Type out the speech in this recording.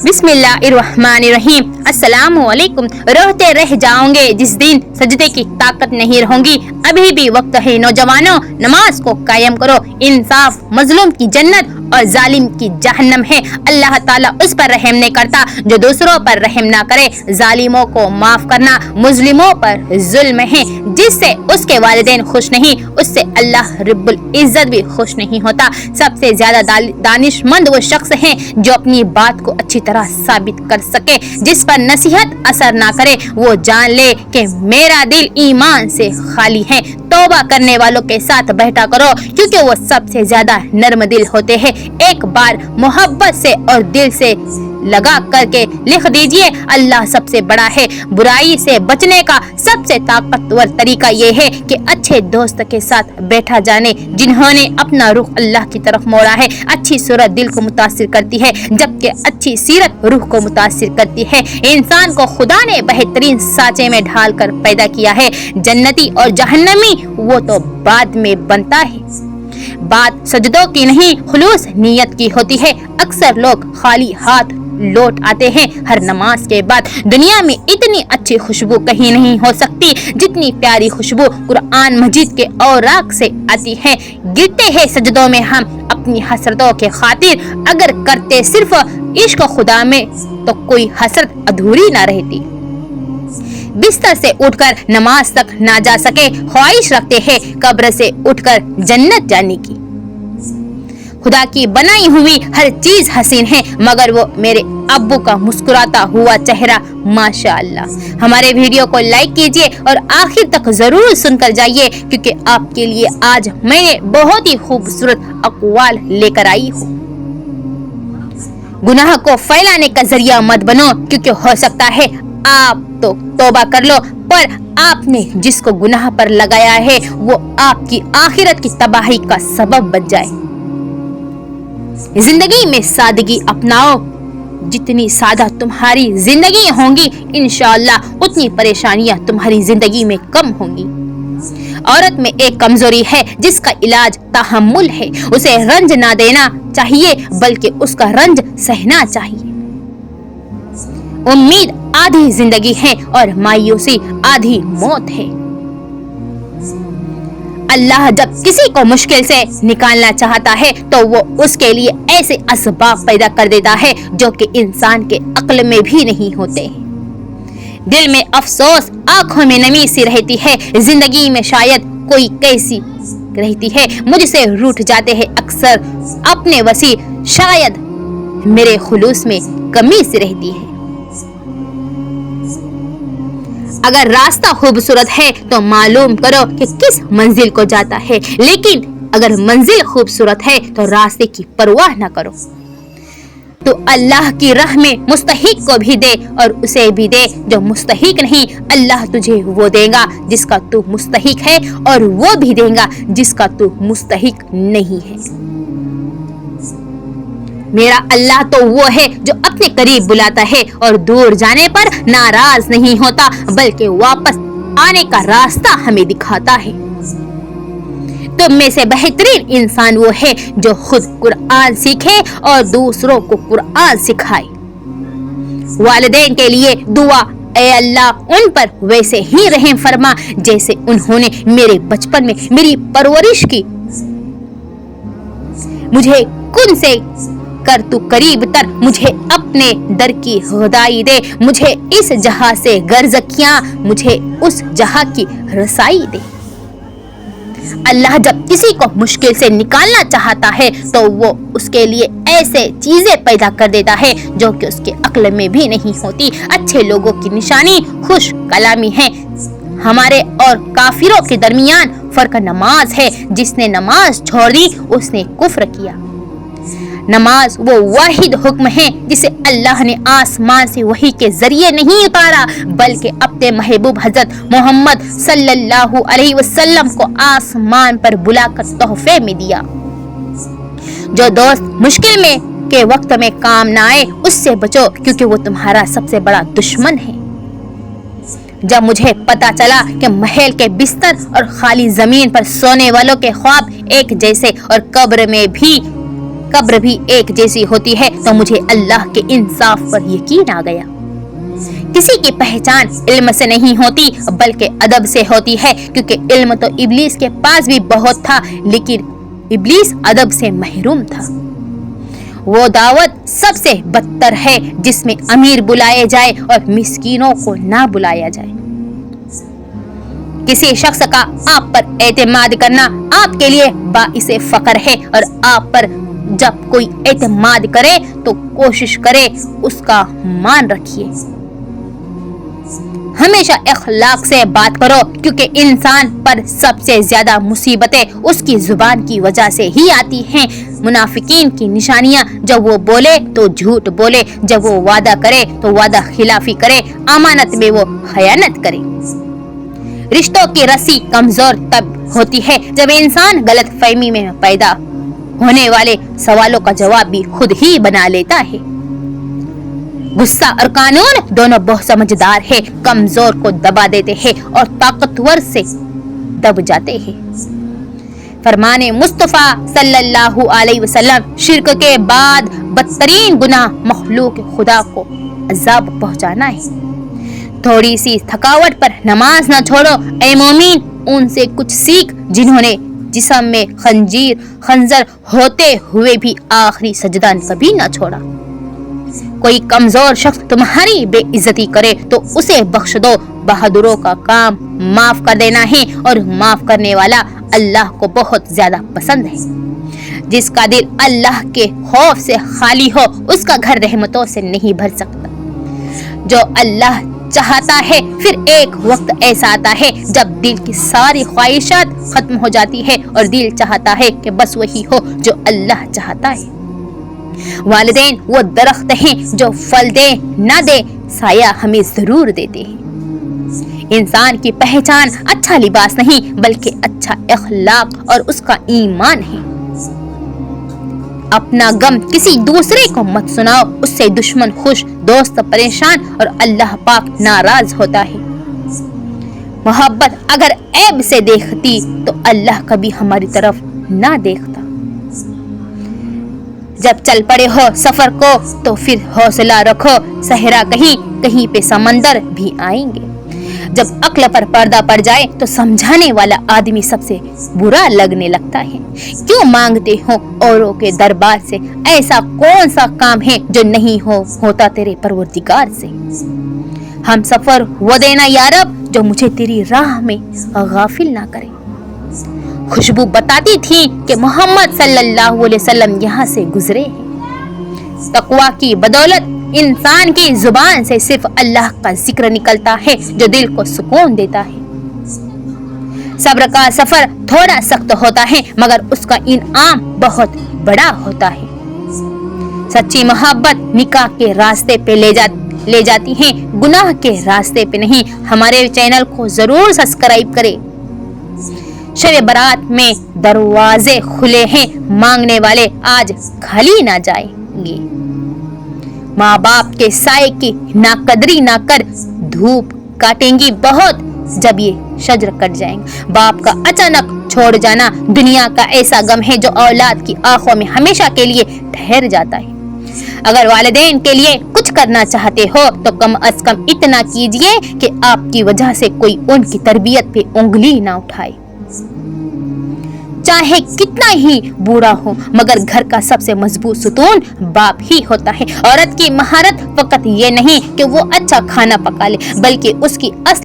बिस्मिल्लाहिर्रहमानिर्रहीम। अस्सलामु अलैकुम। रोते रह जाओगे जिस दिन सजदे की ताकत नहीं रहोगी। अभी भी वक्त है नौजवानों, नमाज को कायम करो। इंसाफ मजलूम की जन्नत और जालिम की जहन्नम है। अल्लाह ताला उस पर रहम नहीं करता जो दूसरों पर रहम ना करे। जालिमों को माफ करना मुजलिमों पर जुल्म है। जिससे उसके वालिदैन खुश नहीं, उससे अल्लाह रब्बुल इज्जत भी खुश नहीं होता। सबसे ज्यादा दानिशमंद वो शख्स है जो अपनी बात को अच्छी तरह साबित कर सके। जिस पर नसीहत असर ना करे वो जान ले कि मेरा दिल ईमान से खाली है। तौबा करने वालों के साथ बैठा करो क्योंकि वो सबसे ज्यादा नर्म दिल होते हैं। एक बार मोहब्बत से और दिल से लगा करके लिख दीजिए, अल्लाह सबसे बड़ा है। बुराई से बचने का सबसे ताकतवर तरीका ये है कि अच्छे दोस्त के साथ बैठा जाने जिन्होंने अपना रुख अल्लाह की तरफ मोड़ा है। अच्छी सूरत दिल को मुतासिर करती है जबकि अच्छी सीरत रूह को मुतासिर करती है। इंसान को खुदा ने बेहतरीन सांचे में ढाल कर पैदा किया है। जन्नती और जहन्नमी वो तो बाद में बनता है। बात सजदों की नहीं, खुलूस नियत की होती है। अक्सर लोग खाली हाथ लौट आते हैं हर नमाज के बाद। दुनिया में इतनी अच्छी खुशबू कहीं नहीं हो सकती जितनी प्यारी खुशबू कुरान मजीद के औराक से आती है। गिरते हैं सजदों में हम अपनी हसरतों के खातिर। अगर करते सिर्फ इश्क खुदा में तो कोई हसरत अधूरी ना रहती। बिस्तर से उठकर नमाज तक ना जा सके, ख्वाहिश रखते हैं कब्र से उठकर जन्नत जाने की। खुदा की बनाई हुई हर चीज हसीन है मगर वो मेरे अब्बू का मुस्कुराता हुआ चेहरा माशाअल्लाह। हमारे वीडियो को लाइक कीजिए और आखिर तक जरूर सुनकर जाइए क्योंकि आपके लिए आज मैंने बहुत ही खूबसूरत अक़वाल लेकर आई हूँ। गुनाह को फैलाने का जरिया मत बनो क्योंकि हो सकता है आप तो तौबा कर लो पर आपने जिसको गुनाह पर लगाया है वो आपकी आखिरत की तबाही का सबब बन जाए। जिंदगी में सादगी अपनाओ। जितनी सादा तुम्हारी जिंदगी होंगी इंशाअल्लाह उतनी परेशानियां तुम्हारी जिंदगी में कम होंगी। औरत में एक कमजोरी है जिसका इलाज तहम्मुल है। उसे रंज ना देना चाहिए बल्कि उसका रंज सहना चाहिए। उम्मीद आधी जिंदगी है और मायूसी आधी मौत है। अल्लाह जब किसी को मुश्किल से निकालना चाहता है तो वो उसके लिए ऐसे असबाब पैदा कर देता है जो कि इंसान के अक्ल में भी नहीं होते। दिल में अफसोस, आंखों में नमी सी रहती है। जिंदगी में शायद कोई कैसी रहती है। मुझसे रूठ जाते हैं अक्सर अपने वसी, शायद मेरे खुलूस में कमी सी रहती है। अगर रास्ता खूबसूरत है तो मालूम करो कि किस मंजिल को जाता है, लेकिन अगर मंजिल खूबसूरत है तो रास्ते की परवाह न करो। तो अल्लाह की राह में मुस्तहिक को भी दे और उसे भी दे जो मुस्तहिक नहीं। अल्लाह तुझे वो देगा जिसका तू मुस्तहिक है और वो भी देगा जिसका तू मुस्तहिक नहीं है। मेरा अल्लाह तो वो है जो अपने करीब बुलाता है और दूर जाने पर नाराज नहीं होता बल्कि वापस आने का रास्ता हमें दिखाता है। तुम में से बेहतरीन इंसान वो है जो खुद कुरान सीखे और दूसरों को कुरान सिखाए। वालिदैन के लिए दुआ, ऐ अल्लाह उन पर वैसे ही रहम फरमा जैसे उन्होंने मेरे बचपन में मेरी परवरिश की। मुझे कुन से कर तू करीब तर, मुझे अपने दर की खुदाई दे। मुझे इस जहां से गर्ज किया, मुझे उस जहां की रसाई दे। अल्लाह जब किसी को मुश्किल से निकालना चाहता है तो वो उसके लिए ऐसे चीजें पैदा कर देता है जो कि उसके अक्ल में भी नहीं होती। अच्छे लोगों की निशानी खुश कलामी है। हमारे और काफिरों के दरमियान फर्क नमाज है। जिसने नमाज छोड़ दी उसने कुफ्र किया। नमाज वो वाहिद हुक्म है जिसे अल्लाह ने आसमान से वही के जरिए नहीं उतारा बल्कि अपने महबूब हजरत मोहम्मद सल्लल्लाहु अलैहि वसल्लम को आसमान पर बुलाकर तोहफे में दिया। जो दोस्त मुश्किल में के वक्त में काम ना आए उससे बचो क्योंकि वो तुम्हारा सबसे बड़ा दुश्मन है। जब मुझे पता चला कि महल के बिस्तर और खाली जमीन पर सोने वालों के ख्वाब एक जैसे और कब्र में भी قبر بھی ایک جیسی ہوتی ہے تو مجھے اللہ کے انصاف پر یقین آ گیا۔ کسی کی پہچان علم سے نہیں ہوتی بلکہ ادب سے ہوتی ہے، کیونکہ علم تو ابلیس کے پاس بھی بہت تھا لیکن ابلیس ادب سے محروم تھا۔ وہ دعوت سب سے بدتر ہے جس میں امیر بلائے جائے اور مسکینوں کو نہ بلایا جائے۔ کسی شخص کا آپ پر اعتماد کرنا آپ کے لیے باعث فخر ہے، اور آپ پر جب کوئی اعتماد کرے تو کوشش کرے اس کا مان رکھیے۔ ہمیشہ اخلاق سے بات کرو، کیونکہ انسان پر سب سے زیادہ مصیبتیں اس کی زبان کی وجہ سے ہی آتی ہیں۔ منافقین کی نشانیاں: جب وہ بولے تو جھوٹ بولے، جب وہ وعدہ کرے تو وعدہ خلافی کرے، امانت میں وہ خیانت کرے۔ رشتوں کی رسی کمزور تب ہوتی ہے جب انسان غلط فہمی میں پیدا ہونے والے سوالوں کا جواب بھی خود ہی بنا لیتا ہے۔ غصہ اور قانون دونوں بہت سمجھدار ہے، کمزور کو دبا دیتے ہیں اور طاقتور سے دب جاتے ہیں۔ فرمان مصطفیٰ صلی اللہ علیہ وسلم: شرک کے بعد بدترین گناہ مخلوق خدا کو عذاب پہنچانا ہے۔ تھوڑی سی تھکاوٹ پر نماز نہ چھوڑو، اے مومن، ان سے کچھ سیکھ جنہوں نے جسم میں خنجر ہوتے ہوئے بھی آخری سجدہ کبھی نہ چھوڑا۔ کوئی کمزور شخص تمہاری بے عزتی کرے تو اسے بخش دو، بہادروں کا کام معاف کر دینا ہے، اور معاف کرنے والا اللہ کو بہت زیادہ پسند ہے۔ جس کا دل اللہ کے خوف سے خالی ہو اس کا گھر رحمتوں سے نہیں بھر سکتا۔ جو اللہ چاہتا ہے پھر ایک وقت ایسا آتا ہے جب دل کی ساری خواہشات ختم ہو جاتی ہے اور دل چاہتا ہے کہ بس وہی ہو جو اللہ چاہتا ہے۔ والدین وہ درخت ہیں جو پھل دے نہ دے سایہ ہمیں ضرور دیتے ہیں۔ انسان کی پہچان اچھا لباس نہیں بلکہ اچھا اخلاق اور اس کا ایمان ہے۔ اپنا غم کسی دوسرے کو مت سناؤ، اس سے دشمن خوش، دوست پریشان اور اللہ پاک ناراض ہوتا ہے۔ محبت اگر عیب سے دیکھتی تو اللہ کبھی ہماری طرف نہ دیکھتا۔ جب چل پڑے ہو سفر کو تو پھر حوصلہ رکھو، صحرا کہیں پہ سمندر بھی آئیں گے۔ جب عقل پر پردہ پڑ جائے تو سمجھانے والا آدمی سب سے برا لگنے لگتا ہے۔ کیوں مانگتے ہو اوروں کے دربار سے؟ ایسا کون سا کام ہے جو نہیں ہوتا تیرے پروردگار سے؟ ہم سفر وہ دینا یا رب جو مجھے تیری راہ میں غافل نہ کرے۔ خوشبو بتاتی تھی کہ محمد صلی اللہ علیہ وسلم یہاں سے گزرے ہیں۔ تقویٰ کی بدولت انسان کی زبان سے صرف اللہ کا ذکر نکلتا ہے جو دل کو سکون دیتا ہے۔ صبر کا سفر تھوڑا سخت ہوتا ہے مگر اس کا انعام بہت بڑا ہوتا ہے۔ سچی محبت نکاح کے راستے پہ لے جاتی ہے، گناہ کے راستے پہ نہیں۔ ہمارے چینل کو ضرور سبسکرائب کرے۔ شب برات میں دروازے کھلے ہیں، مانگنے والے آج خالی نہ جائیں گے۔ ماں باپ کے سائے کی ناقدری نہ کر، دھوپ کاٹیں گی بہت جب یہ شجر کٹ جائیں گے۔ باپ کا اچانک چھوڑ جانا دنیا کا ایسا غم ہے جو اولاد کی آنکھوں میں ہمیشہ کے لیے ٹھہر جاتا ہے۔ اگر والدین کے لیے کچھ کرنا چاہتے ہو تو کم از کم اتنا کیجئے کہ آپ کی وجہ سے کوئی ان کی تربیت پہ انگلی نہ اٹھائے۔ چاہے کتنا ہی برا ہو مگر گھر کا سب سے مضبوط ستون باپ ہی ہوتا ہے۔ عورت کی مہارت فقط یہ نہیں کہ وہ اچھا کھانا پکا لے بلکہ اس کی اصل